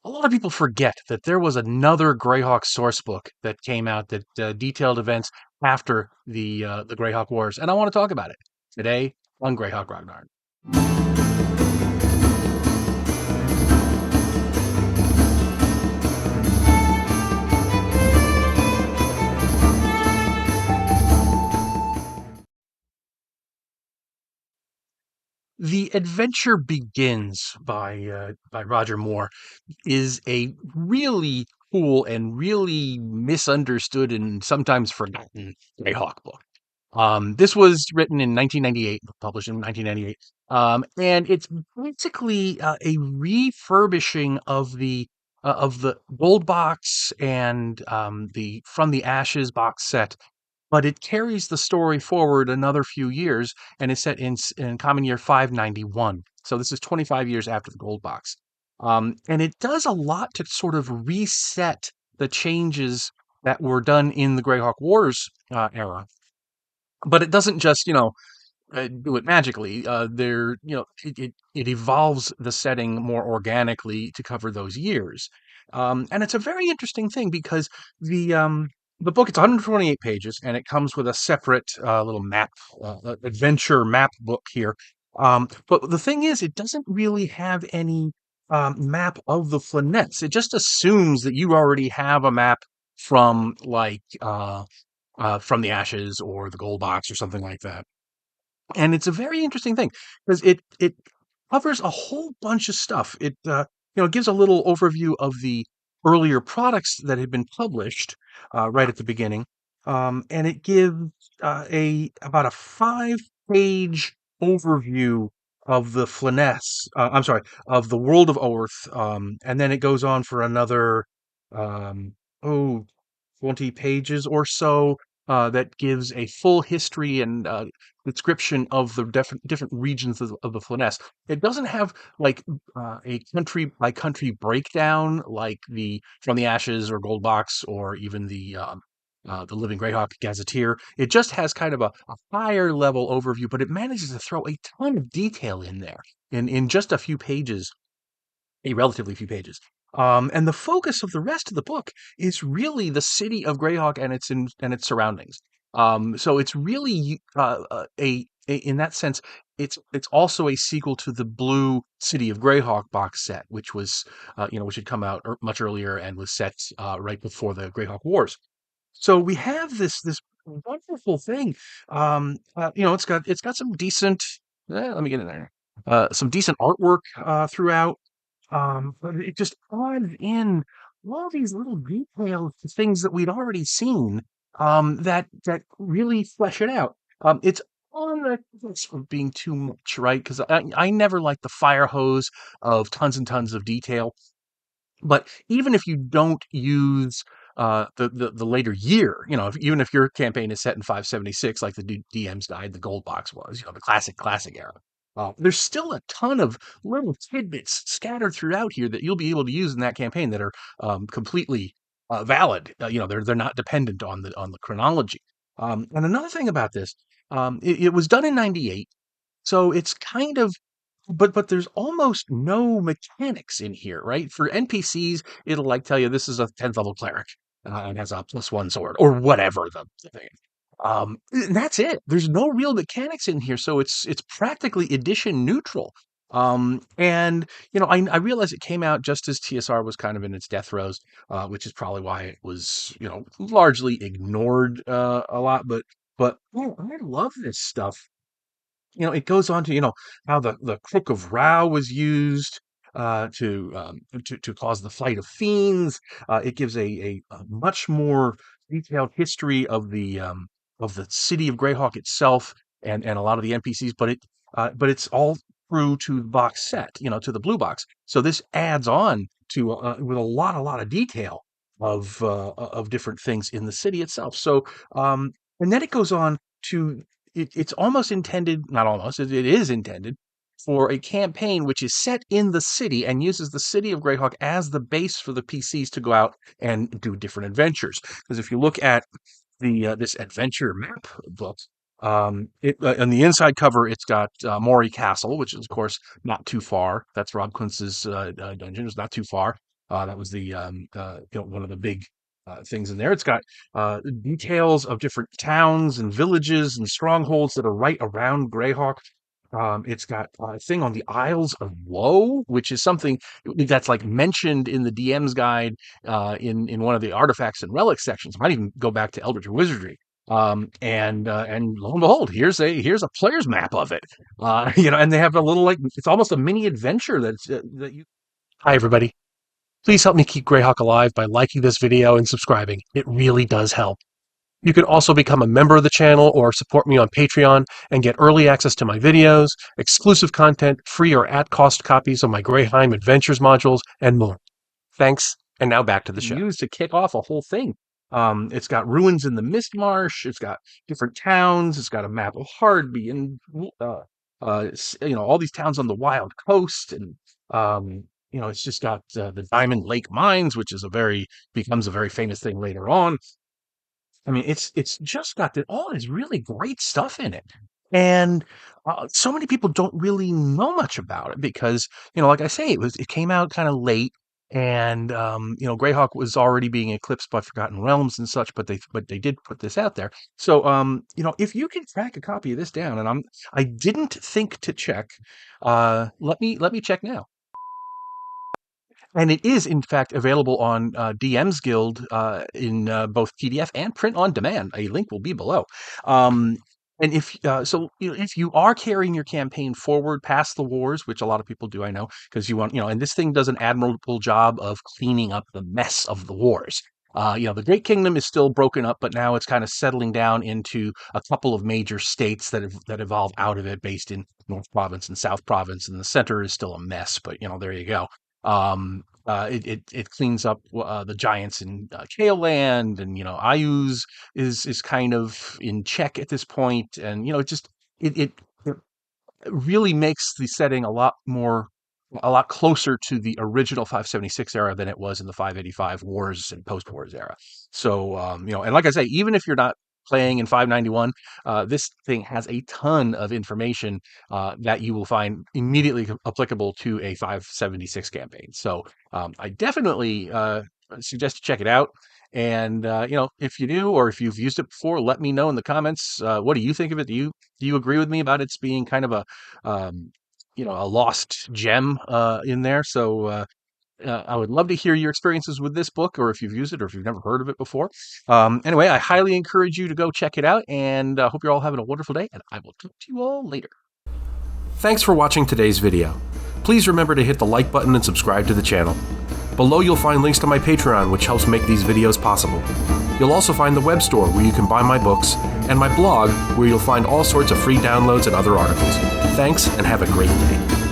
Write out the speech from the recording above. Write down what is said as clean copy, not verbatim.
A lot of people forget that there was another Greyhawk source book that came out that detailed events after the Greyhawk Wars, and I want to talk about it today on Greyhawk Ragnar. The Adventure Begins by Roger Moore is a really cool and really misunderstood and sometimes forgotten Greyhawk book. This was written in 1998, published in 1998, and it's basically a refurbishing of the Gold Box and the From the Ashes box set, but it carries the story forward another few years and is set in Common Year 591. So this is 25 years after the Gold Box, and it does a lot to sort of reset the changes that were done in the Greyhawk Wars era, but it doesn't just do it magically. It evolves the setting more organically to cover those years, and it's a very interesting thing because the um, the book it's 128 pages and it comes with a separate little map, adventure map book here. But the thing is, it doesn't really have any map of the Flynets. It just assumes that you already have a map from from the Ashes or the Gold Box or something like that. And it's a very interesting thing because it covers a whole bunch of stuff. It gives a little overview of the earlier products that had been published right at the beginning, and it gives a about a 5 page overview of the Flyness. I'm sorry, of the world of Oerth, and then it goes on for another um, oh 20 pages or so that gives a full history and description of the different regions of the Flyness. It doesn't have like a country by country breakdown like the From the Ashes or Gold Box or even the Living Greyhawk Gazetteer. It just has kind of a higher level overview, but it manages to throw a ton of detail in there in just a few pages, a relatively few pages. And the focus of the rest of the book is really the city of Greyhawk and its surroundings. So it's really in that sense, it's also a sequel to the Blue City of Greyhawk box set, which was which had come out much earlier and was set right before the Greyhawk Wars. So we have this wonderful thing. It's got some decent. Let me get in there. Some decent artwork throughout, but it just adds in all these little details to things that we'd already seen, that really flesh it out. It's on the cusp of being too much, right? Because I never like the fire hose of tons and tons of detail. But even if you don't use the later year, even if your campaign is set in 576, like the DM's Guide, the Gold Box was, the classic era, there's still a ton of little tidbits scattered throughout here that you'll be able to use in that campaign that are completely valid. They're not dependent on the chronology. And another thing about this, it was done in '98, so it's kind of but there's almost no mechanics in here, right? For NPCs, it'll like tell you this is a 10th level cleric and has a +1 sword or whatever the thing. And that's it. There's no real mechanics in here, so it's practically edition neutral. And I realize it came out just as TSR was kind of in its death throes, which is probably why it was largely ignored a lot. But I love this stuff. It goes on to, how the Crook of Rao was used to cause the flight of fiends. It gives a much more detailed history of the city of Greyhawk itself and a lot of the NPCs, but it's all through to the box set, to the blue box. So this adds on to with a lot of detail of different things in the city itself. So and then it goes on to it's almost intended, not almost, it is intended for a campaign which is set in the city and uses the city of Greyhawk as the base for the PCs to go out and do different adventures. Because if you look at the this adventure map book, on the inside cover, it's got Maury Castle, which is of course not too far. That's Rob Kuntz's dungeon. It's not too far. That was the one of the big things in there. It's got details of different towns and villages and strongholds that are right around Greyhawk. It's got a thing on the Isles of Woe, which is something that's like mentioned in the DM's guide in one of the artifacts and relics sections. It might even go back to Eldritch Wizardry. And lo and behold, here's a player's map of it. And they have a little like it's almost a mini adventure that you. Hi everybody. Please help me keep Greyhawk alive by liking this video and subscribing. It really does help. You can also become a member of the channel or support me on Patreon and get early access to my videos, exclusive content, free or at-cost copies of my Greyheim Adventures modules, and more. Thanks, and now back to the show. Used to kick off a whole thing. It's got ruins in the Mist Marsh. It's got different towns. It's got a map of Hardby and all these towns on the Wild Coast, and it's just got the Diamond Lake Mines, which is becomes a very famous thing later on. I mean, it's just got all this really great stuff in it, and so many people don't really know much about it because, like I say, it came out kind of late, and Greyhawk was already being eclipsed by Forgotten Realms and such, but they did put this out there. So, if you can track a copy of this down, and I didn't think to check, let me check now. And it is, in fact, available on DM's Guild in both PDF and print on demand. A link will be below. And if you are carrying your campaign forward past the wars, which a lot of people do, I know, because you want, and this thing does an admirable job of cleaning up the mess of the wars. The Great Kingdom is still broken up, but now it's kind of settling down into a couple of major states that evolve out of it, based in North Province and South Province, and the center is still a mess. But there you go. It cleans up the giants in Kale Land, and Ayuz is kind of in check at this point, and it really makes the setting a lot closer to the original 576 era than it was in the 585 wars and post-wars era. So and like I say, even if you're not playing in 591, this thing has a ton of information that you will find immediately applicable to a 576 campaign. So I definitely suggest you check it out. And if you do, or if you've used it before, let me know in the comments. What do you think of it? Do you agree with me about its being kind of a lost gem in there? So I would love to hear your experiences with this book, or if you've used it, or if you've never heard of it before. Anyway, I highly encourage you to go check it out, and hope you're all having a wonderful day, and I will talk to you all later. Thanks for watching today's video. Please remember to hit the like button and subscribe to the channel. Below you'll find links to my Patreon, which helps make these videos possible. You'll also find the web store where you can buy my books, and my blog where you'll find all sorts of free downloads and other articles. Thanks, and have a great day.